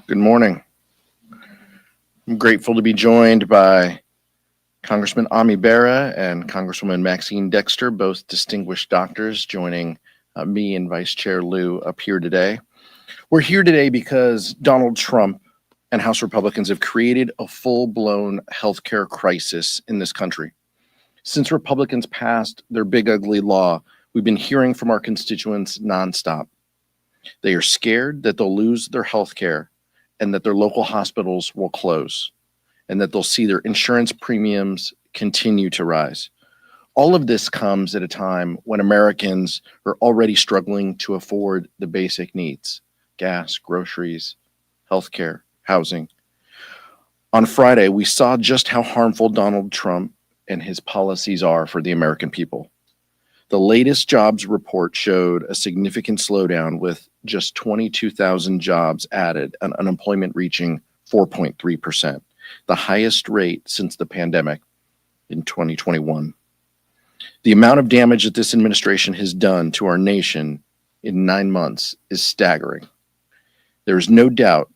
Good morning. I'm grateful to be joined by Congressman Ami Bera and Congresswoman Maxine Dexter, both distinguished doctors, joining me and Vice Chair Lieu up here today. We're here today because Donald Trump and House Republicans have created a full-blown healthcare crisis in this country. Since Republicans passed their big ugly law, we've been hearing from our constituents nonstop. They are scared that they'll lose their health care and that their local hospitals will close and that they'll see their insurance premiums continue to rise. All of this comes at a time when Americans are already struggling to afford the basic needs: gas, groceries, healthcare, housing. On Friday, we saw just how harmful Donald Trump and his policies are for the American people. The latest jobs report showed a significant slowdown, with just 22,000 jobs added and unemployment reaching 4.3%, the highest rate since the pandemic in 2021. The amount of damage that this administration has done to our nation in 9 months is staggering. There is no doubt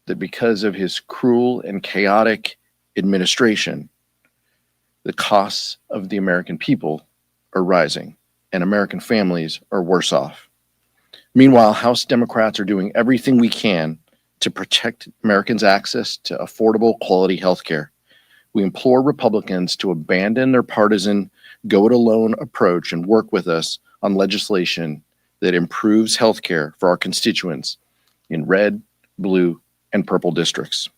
that because of his cruel and chaotic administration, the costs of the American people are rising, and American families are worse off. Meanwhile, House Democrats are doing everything we can to protect Americans' access to affordable, quality health care. We implore Republicans to abandon their partisan go-it-alone approach and work with us on legislation that improves health care for our constituents in red, blue, and purple districts.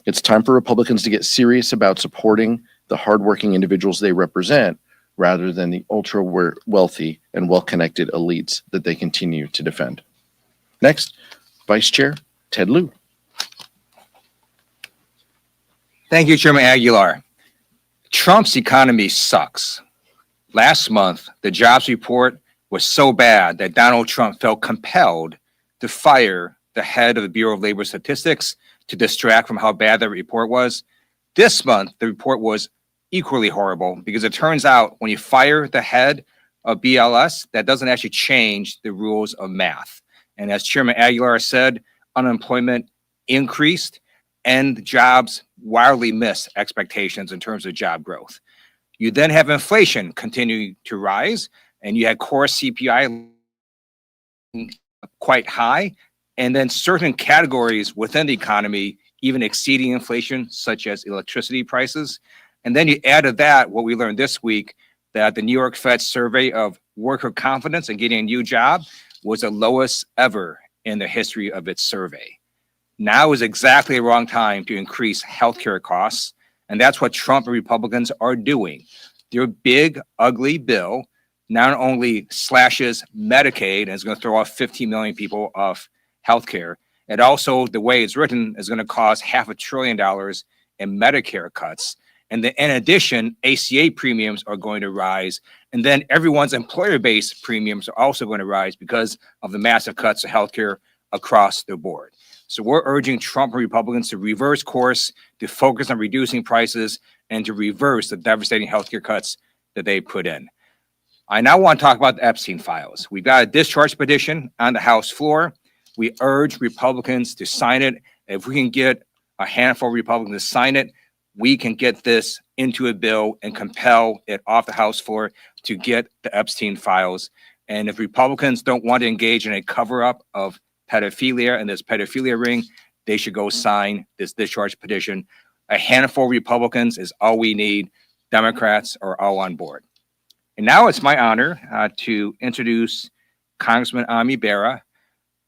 It's time for Republicans to get serious about supporting the hardworking individuals they represent, rather than the ultra-wealthy and well-connected elites that they continue to defend. Next, Vice Chair Ted Lieu. Thank you, Chairman Aguilar. Trump's economy sucks. Last month, the jobs report was so bad that Donald Trump felt compelled to fire the head of the Bureau of Labor Statistics to distract from how bad that report was. This month, the report was equally horrible, because it turns out when you fire the head of BLS, that doesn't actually change the rules of math. And as Chairman Aguilar said, unemployment increased and jobs wildly missed expectations in terms of job growth. You then have inflation continuing to rise, and you had core CPI quite high, and then certain categories within the economy even exceeding inflation, such as electricity prices. And then you add to that what we learned this week, that the New York Fed survey of worker confidence and getting a new job was the lowest ever in the history of its survey. Now is exactly the wrong time to increase healthcare costs, and that's what Trump and Republicans are doing. Their big, ugly bill not only slashes Medicaid and is going to throw off 15 million people off healthcare, it also, the way it's written, is going to cause $500 billion in Medicare cuts. And then in addition, ACA premiums are going to rise. And then everyone's employer-based premiums are also going to rise because of the massive cuts to healthcare across the board. So we're urging Trump and Republicans to reverse course, to focus on reducing prices, and to reverse the devastating healthcare cuts that they put in. I now want to talk about the Epstein files. We've got a discharge petition on the House floor. We urge Republicans to sign it. If we can get a handful of Republicans to sign it, we can get this into a bill and compel it off the House floor to get the Epstein files. And if Republicans don't want to engage in a cover-up of pedophilia and this pedophilia ring, they should go sign this discharge petition. A handful of Republicans is all we need. Democrats are all on board. And now it's my honor to introduce Congressman Ami Bera.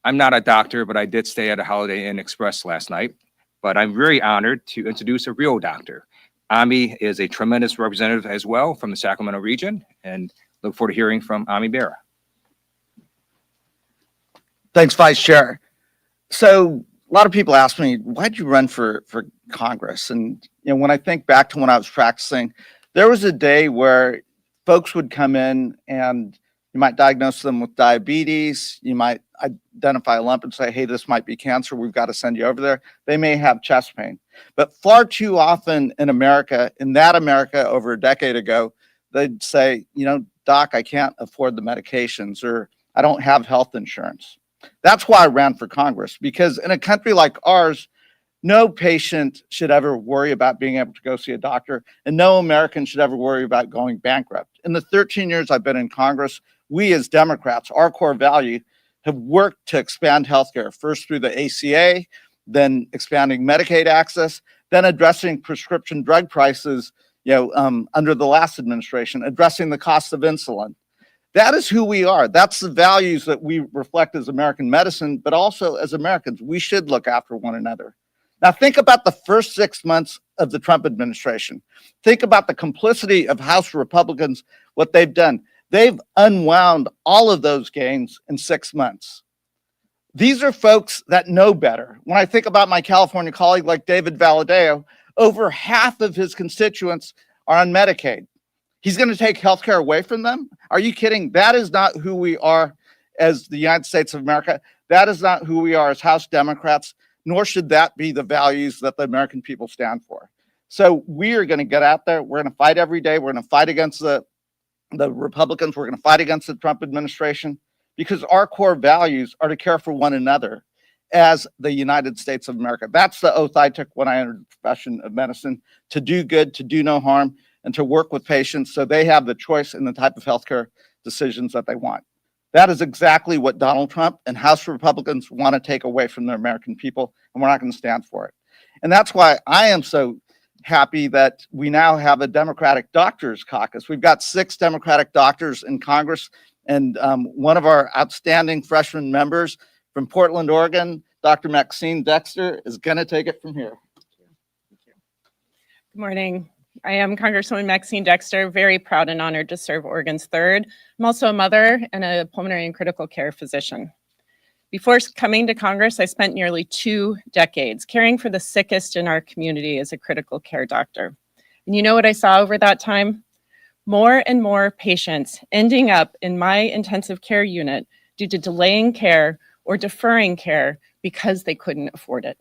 I'm not a doctor, but I did stay at a Holiday Inn Express last night. But I'm very honored to introduce a real doctor. Ami is a tremendous representative as well from the Sacramento region, and look forward to hearing from Ami Bera. Thanks, Vice Chair. So a lot of people ask me, why'd you run for Congress? And when I think back to when I was practicing, there was a day where folks would come in and you might diagnose them with diabetes. You might identify a lump and say, hey, this might be cancer. We've got to send you over there. They may have chest pain. But far too often in America, over a decade ago, they'd say, doc, I can't afford the medications, or I don't have health insurance. That's why I ran for Congress, because in a country like ours, no patient should ever worry about being able to go see a doctor, and no American should ever worry about going bankrupt. In the 13 years I've been in Congress, we as Democrats, our core value, have worked to expand healthcare, first through the ACA, then expanding Medicaid access, then addressing prescription drug prices, under the last administration, addressing the cost of insulin. That is who we are. That's the values that we reflect as American medicine, but also as Americans. We should look after one another. Now, think about the first 6 months of the Trump administration. Think about the complicity of House Republicans, what they've done. They've unwound all of those gains in 6 months. These are folks that know better. When I think about my California colleague like David Valadeo, over half of his constituents are on Medicaid. He's going to take healthcare away from them? Are you kidding? That is not who we are as the United States of America. That is not who we are as House Democrats, nor should that be the values that the American people stand for. So we are going to get out there. We're going to fight every day. We're going to fight against the Republicans. We're going to fight against the Trump administration, because our core values are to care for one another as the United States of America. That's the oath I took when I entered the profession of medicine, to do good, to do no harm, and to work with patients so they have the choice in the type of healthcare decisions that they want. That is exactly what Donald Trump and House Republicans want to take away from the American people, and we're not going to stand for it. And that's why I am so happy that we now have a Democratic Doctors Caucus. We've got 6 Democratic doctors in Congress, and one of our outstanding freshman members from Portland, Oregon, Dr. Maxine Dexter, is going to take it from here. Good morning. I am Congresswoman Maxine Dexter, very proud and honored to serve Oregon's 3rd. I'm also a mother and a pulmonary and critical care physician. Before coming to Congress, I spent nearly 2 decades caring for the sickest in our community as a critical care doctor. And you know what I saw over that time? More and more patients ending up in my intensive care unit due to delaying care or deferring care because they couldn't afford it.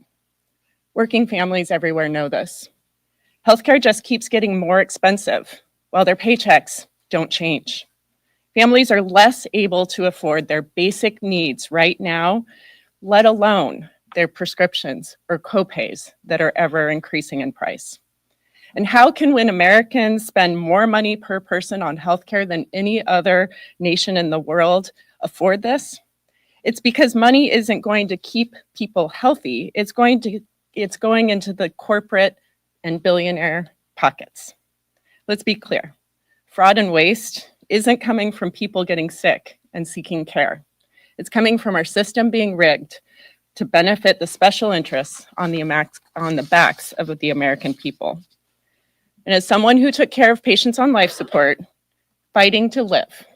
Working families everywhere know this. Healthcare just keeps getting more expensive while their paychecks don't change. Families are less able to afford their basic needs right now, let alone their prescriptions or copays that are ever increasing in price. And how can, when Americans spend more money per person on healthcare than any other nation in the world, afford this? It's because money isn't going to keep people healthy. It's going into the corporate and billionaire pockets. Let's be clear. Fraud and waste isn't coming from people getting sick and seeking care. It's coming from our system being rigged to benefit the special interests on the backs of the American people. And as someone who took care of patients on life support, fighting to live,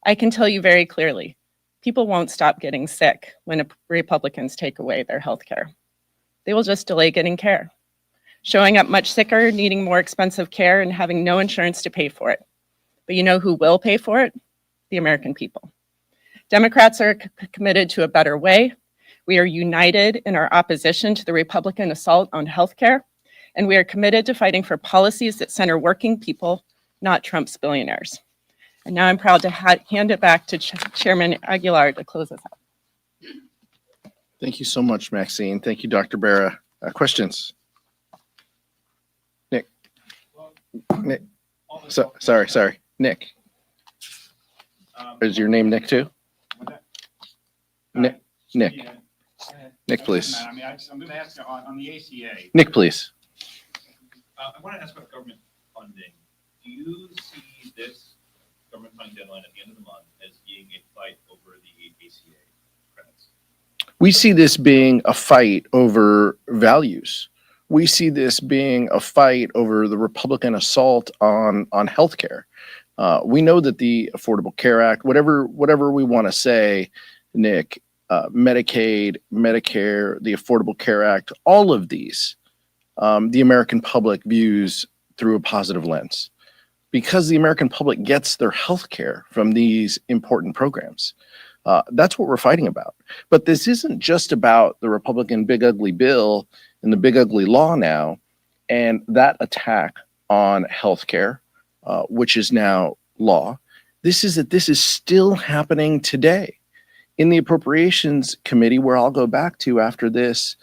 I can tell you very clearly, people won't stop getting sick when Republicans take away their health care. They will just delay getting care, showing up much sicker, needing more expensive care, and having no insurance to pay for it. But you know who will pay for it? The American people. Democrats are committed to a better way. We are united in our opposition to the Republican assault on healthcare, and we are committed to fighting for policies that center working people, not Trump's billionaires. And now I'm proud to hand it back to Chairman Aguilar to close us out. Thank you so much, Maxine. Thank you, Dr. Barra. Questions? Nick. Sorry. Nick. Is your name Nick too? Nick. Nick, please. I'm going to ask on the ACA. Nick, please. I want to ask about government funding. Do you see this government funding deadline at the end of the month as being a fight over the ACA credits? We see this being a fight over values. We see this being a fight over the Republican assault on healthcare. We know that the Affordable Care Act, whatever we want to say, Nick, Medicaid, Medicare, the Affordable Care Act, all of these, the American public views through a positive lens because the American public gets their health care from these important programs. That's what we're fighting about. But this isn't just about the Republican big ugly bill and the big ugly law now and that attack on healthcare, which is now law. This is still happening today. in the Appropriations Committee, where I'll go back to after this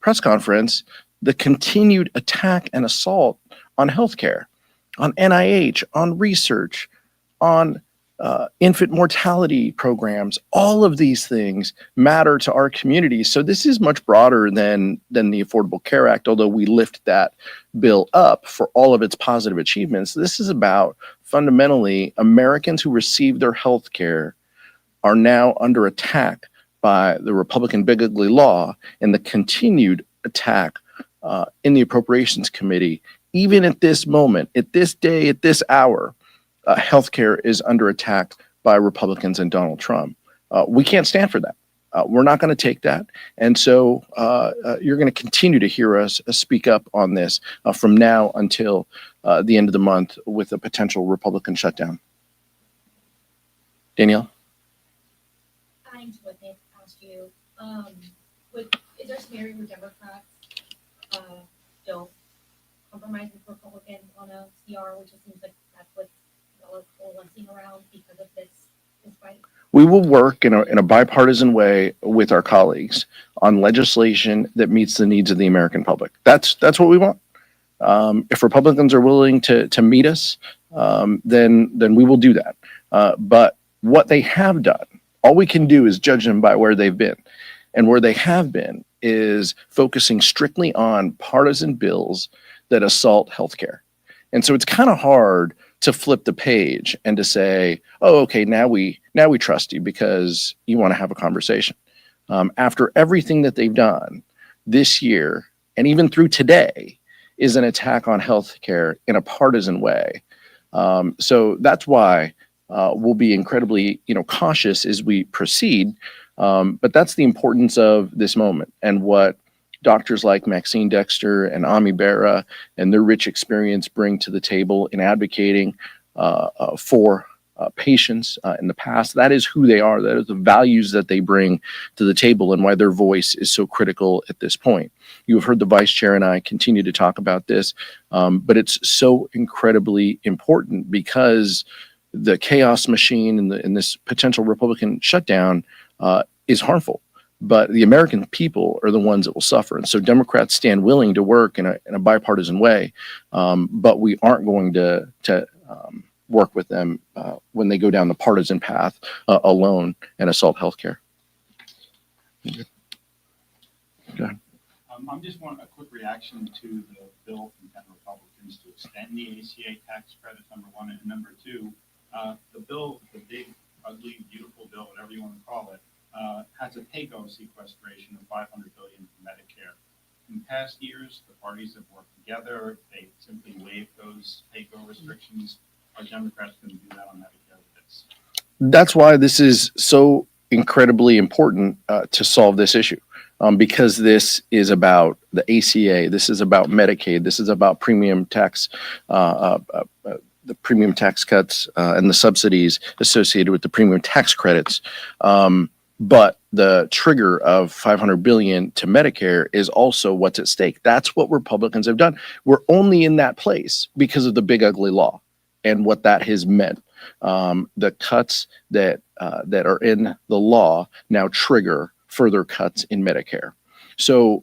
press conference, the continued attack and assault on healthcare, on NIH, on research, on infant mortality programs. All of these things matter to our communities. So this is much broader than the Affordable Care Act, although we lift that bill up for all of its positive achievements. This is about fundamentally Americans who receive their health care are now under attack by the Republican big ugly law and the continued attack in the Appropriations Committee. Even at this moment, at this day, at this hour, healthcare is under attack by Republicans and Donald Trump. We can't stand for that. We're not going to take that. And so you're going to continue to hear us speak up on this from now until the end of the month with a potential Republican shutdown. Danielle? Tying to what Nick asked you, is there a scenario where Democrats don't compromise with Republicans on a CR, which it seems like that's what's coalescing around because of this fight? We will work in a bipartisan way with our colleagues on legislation that meets the needs of the American public. That's what we want. If Republicans are willing to meet us, then we will do that. But what they have done, all we can do is judge them by where they've been. And where they have been is focusing strictly on partisan bills that assault healthcare. And so it's kind of hard to flip the page and to say, oh, okay, now we trust you because you want to have a conversation. After everything that they've done this year, and even through today, is an attack on healthcare in a partisan way. So that's why we'll be incredibly, cautious as we proceed. But that's the importance of this moment and what doctors like Maxine Dexter and Ami Bera and their rich experience bring to the table in advocating for patients in the past. That is who they are. That is the values that they bring to the table and why their voice is so critical at this point. You have heard the vice chair and I continue to talk about this, but it's so incredibly important because the chaos machine and this potential Republican shutdown is harmful. But the American people are the ones that will suffer. And so Democrats stand willing to work in a bipartisan way, but we aren't going to work with them when they go down the partisan path alone and assault healthcare. Go ahead. I just want a quick reaction to the bill from 10 Republicans to extend the ACA tax credit, number one, and number two, the bill, the big, ugly, beautiful bill, whatever you want to call it, has a pay-go sequestration of $500 billion for Medicare. In past years, the parties have worked together. They simply waived those pay-go restrictions. Are Democrats going to do that on Medicare with this? That's why this is so incredibly important to solve this issue, because this is about the ACA. This is about Medicaid. This is about premium tax, the premium tax cuts and the subsidies associated with the premium tax credits. But the trigger of $500 billion to Medicare is also what's at stake. That's what Republicans have done. We're only in that place because of the big ugly law and what that has meant. The cuts that are in the law now trigger further cuts in Medicare. So,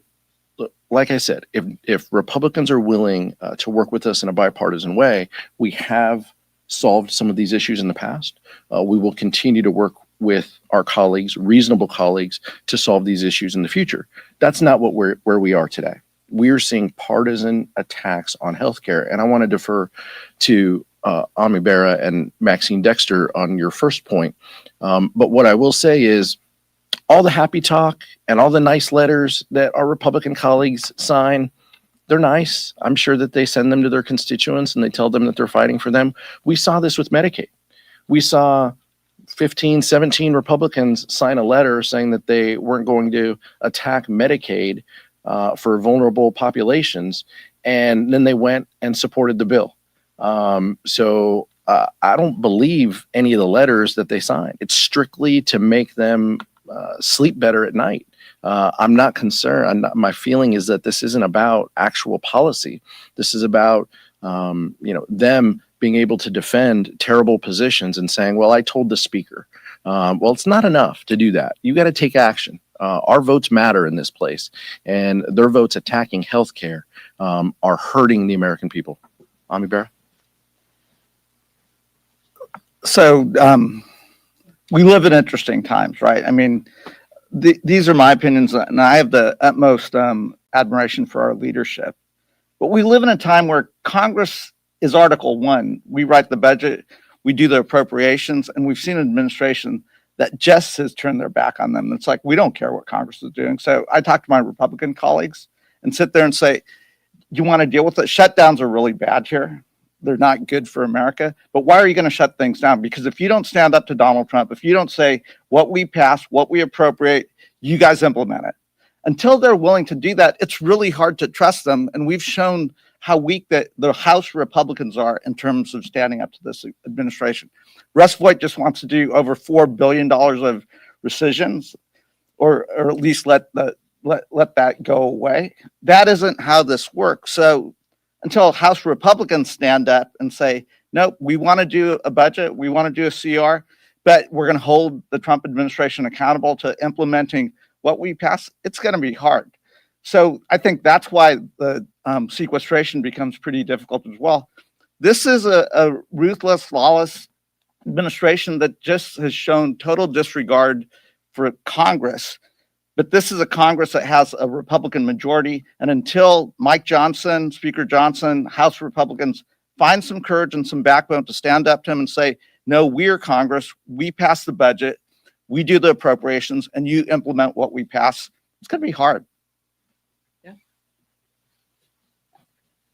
like I said, if Republicans are willing to work with us in a bipartisan way, we have solved some of these issues in the past. We will continue to work with our colleagues, reasonable colleagues, to solve these issues in the future. That's not where we are today. We are seeing partisan attacks on healthcare, and I want to defer to Ami Bera and Maxine Dexter on your first point. But what I will say is all the happy talk and all the nice letters that our Republican colleagues sign, they're nice. I'm sure that they send them to their constituents and they tell them that they're fighting for them. We saw this with Medicaid. We saw 15, 17 Republicans sign a letter saying that they weren't going to attack Medicaid for vulnerable populations. And then they went and supported the bill. So I don't believe any of the letters that they signed. It's strictly to make them sleep better at night. I'm not concerned. My feeling is that this isn't about actual policy. This is about, them being able to defend terrible positions and saying, well, I told the speaker, Well, it's not enough to do that. You got to take action. Our votes matter in this place, and their votes attacking healthcare are hurting the American people. Ami Bera? So we live in interesting times, right? I mean, these are my opinions, and I have the utmost admiration for our leadership. But we live in a time where Congress is Article 1. We write the budget, we do the appropriations, and we've seen an administration that just has turned their back on them. It's like, we don't care what Congress is doing. So I talk to my Republican colleagues and sit there and say, you want to deal with it? Shutdowns are really bad here. They're not good for America. But why are you going to shut things down? Because if you don't stand up to Donald Trump, if you don't say what we pass, what we appropriate, you guys implement it. Until they're willing to do that, it's really hard to trust them. And we've shown how weak that the House Republicans are in terms of standing up to this administration. Russ Voigt just wants to do over $4 billion of rescissions, or at least let that go away. That isn't how this works. So until House Republicans stand up and say, nope, we want to do a budget, we want to do a CR, but we're going to hold the Trump administration accountable to implementing what we pass, it's going to be hard. So I think that's why the sequestration becomes pretty difficult as well. This is a ruthless, lawless administration that just has shown total disregard for Congress. But this is a Congress that has a Republican majority. And until Mike Johnson, Speaker Johnson, House Republicans find some courage and some backbone to stand up to him and say, no, we're Congress, we pass the budget, we do the appropriations, and you implement what we pass, it's going to be hard.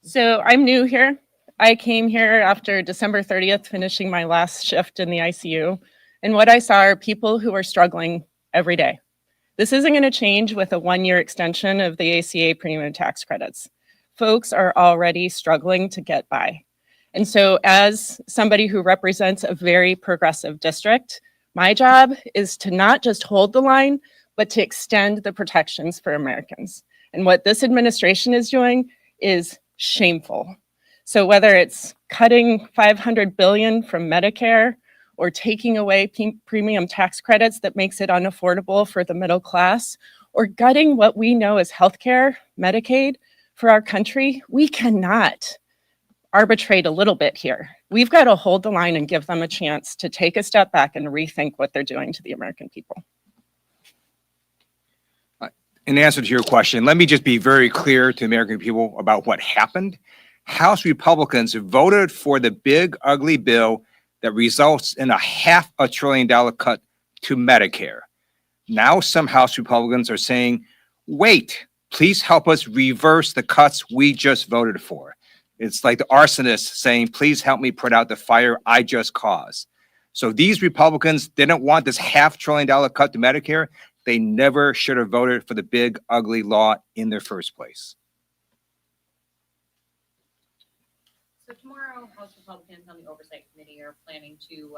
So I'm new here. I came here after December 30th, finishing my last shift in the ICU. And what I saw are people who are struggling every day. This isn't going to change with a 1-year extension of the ACA premium tax credits. Folks are already struggling to get by. And so as somebody who represents a very progressive district, my job is to not just hold the line, but to extend the protections for Americans. And what this administration is doing is shameful. So whether it's cutting $500 billion from Medicare or taking away premium tax credits that makes it unaffordable for the middle class, or gutting what we know as healthcare, Medicaid for our country, we cannot arbitrate a little bit here. We've got to hold the line and give them a chance to take a step back and rethink what they're doing to the American people. In answer to your question, let me just be very clear to the American people about what happened. House Republicans voted for the big, ugly bill that results in a $500 billion cut to Medicare. Now some House Republicans are saying, wait, please help us reverse the cuts we just voted for. It's like the arsonist saying, please help me put out the fire I just caused. So these Republicans didn't want this $500 billion cut to Medicare. They never should have voted for the big, ugly law in the first place. So tomorrow, House Republicans on the Oversight Committee are planning to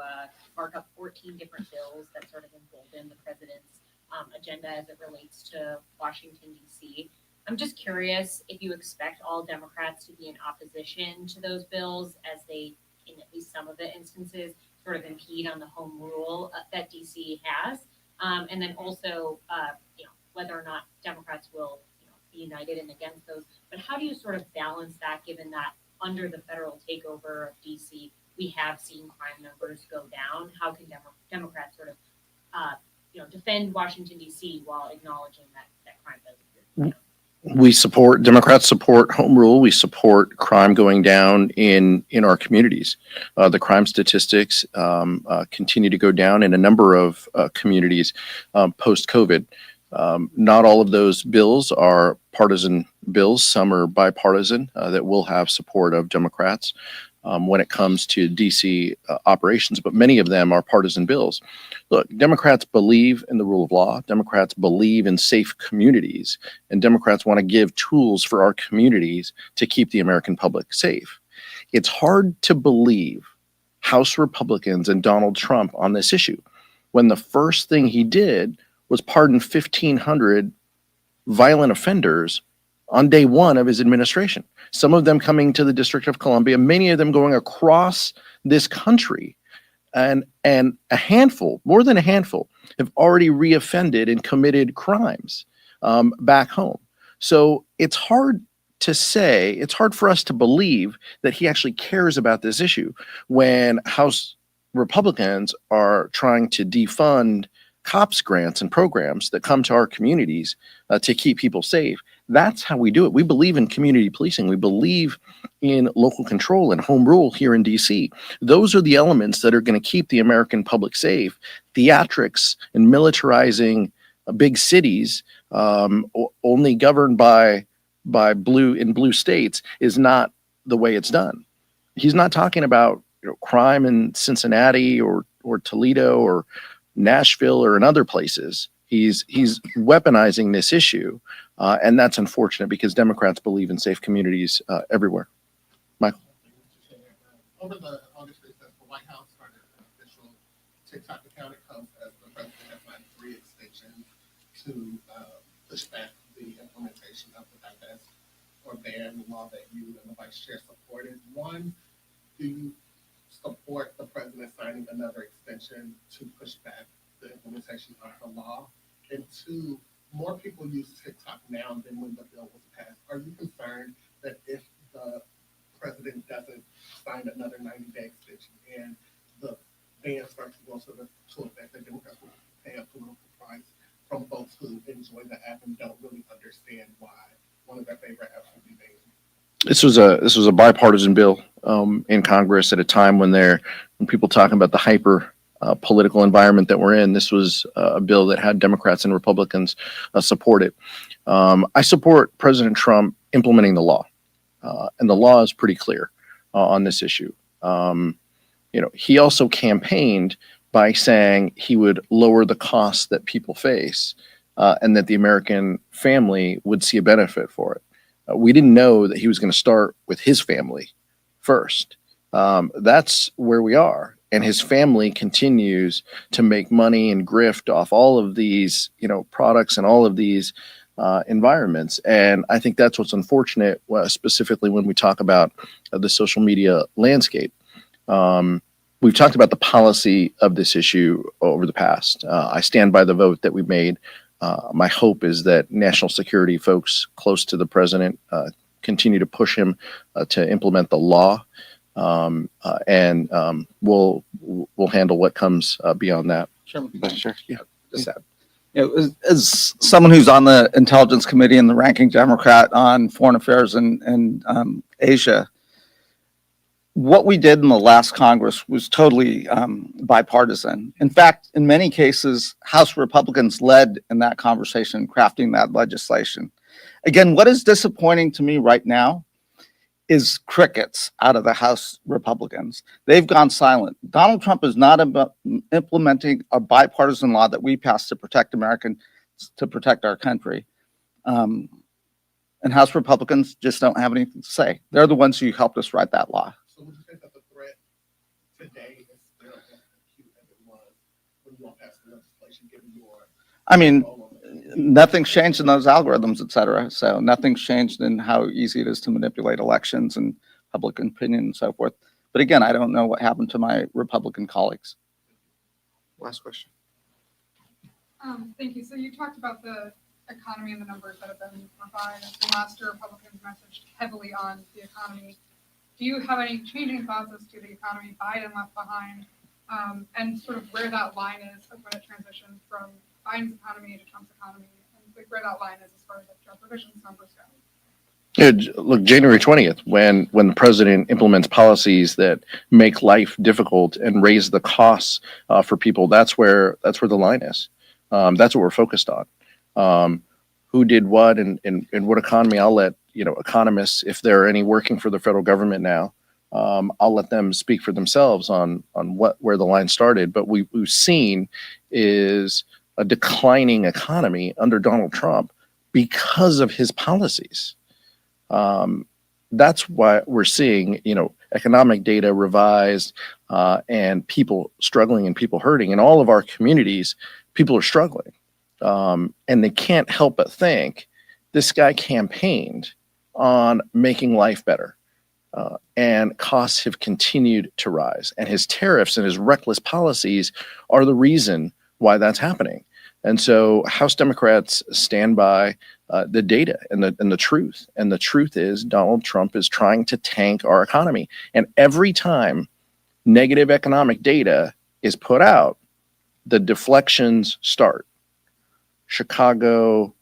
mark up 14 different bills that sort of embolden the president's agenda as it relates to Washington, D.C. I'm just curious if you expect all Democrats to be in opposition to those bills, as they, in at least some of the instances, sort of impede on the home rule that D.C. has. And then also, whether or not Democrats will, be united and against those. But how do you sort of balance that, given that under the federal takeover of DC, we have seen crime numbers go down? How can Democrats sort of, defend Washington D.C. while acknowledging that crime does exist? Democrats support home rule. We support crime going down in our communities. The crime statistics continue to go down in a number of communities post-COVID. Not all of those bills are partisan bills. Some are bipartisan that will have support of Democrats when it comes to DC operations, but many of them are partisan bills. Look, Democrats believe in the rule of law. Democrats believe in safe communities, and Democrats want to give tools for our communities to keep the American public safe. It's hard to believe House Republicans and Donald Trump on this issue when the first thing he did was pardon 1,500 violent offenders on day one of his administration. Some of them coming to the District of Columbia, many of them going across this country. and a handful, more than a handful, have already reoffended and committed crimes back home. So it's hard to say, it's hard for us to believe that he actually cares about this issue when House Republicans are trying to defund COPS grants and programs that come to our communities to keep people safe. That's how we do it. We believe in community policing. We believe in local control and home rule here in DC. Those are the elements that are going to keep the American public safe. Theatrics and militarizing big cities only governed by blue states is not the way it's done. He's not talking about crime in Cincinnati or Toledo or Nashville or in other places. He's weaponizing this issue, and that's unfortunate because Democrats believe in safe communities everywhere. Michael. Over the August recess, the White House started an official TikTok account. It comes as the president has signed 3 extensions to push back the implementation of the divest or ban law that you and the vice chair supported. One, do you support the president signing another extension to push back the implementation of the law? And 2, more people use TikTok now than when the bill was passed. Are you concerned that if the president doesn't sign another 90-day extension and the ban starts to go to effect, the Democrats will pay a political price from folks who enjoy the app and don't really understand why one of their favorite apps would be banned? This was a bipartisan bill in Congress at a time when people talking about the hyper political environment that we're in. This was a bill that had Democrats and Republicans support it. I support President Trump implementing the law, and the law is pretty clear on this issue. He also campaigned by saying he would lower the costs that people face, and that the American family would see a benefit for it. We didn't know that he was going to start with his family first. That's where we are. And his family continues to make money and grift off all of these, products and all of these environments. And I think that's what's unfortunate, specifically when we talk about the social media landscape. We've talked about the policy of this issue over the past. I stand by the vote that we made. My hope is that national security folks close to the president continue to push him to implement the law, and we'll handle what comes beyond that. Sure. Yeah. Just add. As someone who's on the Intelligence Committee and the ranking Democrat on foreign affairs and Asia, what we did in the last Congress was totally bipartisan. In fact, in many cases, House Republicans led in that conversation, crafting that legislation. Again, what is disappointing to me right now is crickets out of the House Republicans. They've gone silent. Donald Trump is not about implementing a bipartisan law that we passed to protect our country. And House Republicans just don't have anything to say. They're the ones who helped us write that law. So would you think that the threat today is still as acute as it was when you all passed the legislation, given your Nothing's changed in those algorithms, et cetera. So nothing's changed in how easy it is to manipulate elections and public opinion and so forth. But again, I don't know what happened to my Republican colleagues. Last question. Thank you. So you talked about the economy and the numbers that have been refined. And last year, Republicans messaged heavily on the economy. Do you have any changing thoughts as to the economy Biden left behind, and sort of where that line is when it transitions from Biden's economy to Trump's economy, and like where that line is as far as like job provisions numbers go? Yeah, look, January 20th, when the president implements policies that make life difficult and raise the costs for people, that's where the line is. That's what we're focused on. Who did what and what economy? I'll let economists, if there are any working for the federal government now, I'll let them speak for themselves on where the line started. But we've seen is a declining economy under Donald Trump because of his policies. That's why we're seeing, economic data revised, and people struggling and people hurting. In all of our communities, people are struggling. And they can't help but think this guy campaigned on making life better. And costs have continued to rise. And his tariffs and his reckless policies are the reason why that's happening. And so House Democrats stand by the data and the truth. And the truth is Donald Trump is trying to tank our economy. And every time negative economic data is put out, the deflections start. Chicago,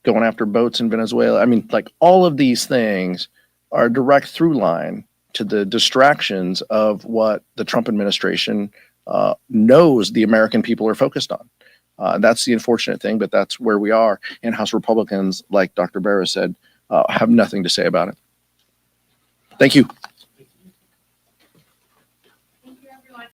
going after boats in Venezuela. I mean, like all of these things are a direct through line to the distractions of what the Trump administration knows the American people are focused on. That's the unfortunate thing, but that's where we are. And House Republicans, like Dr. Barra said, have nothing to say about it. Thank you.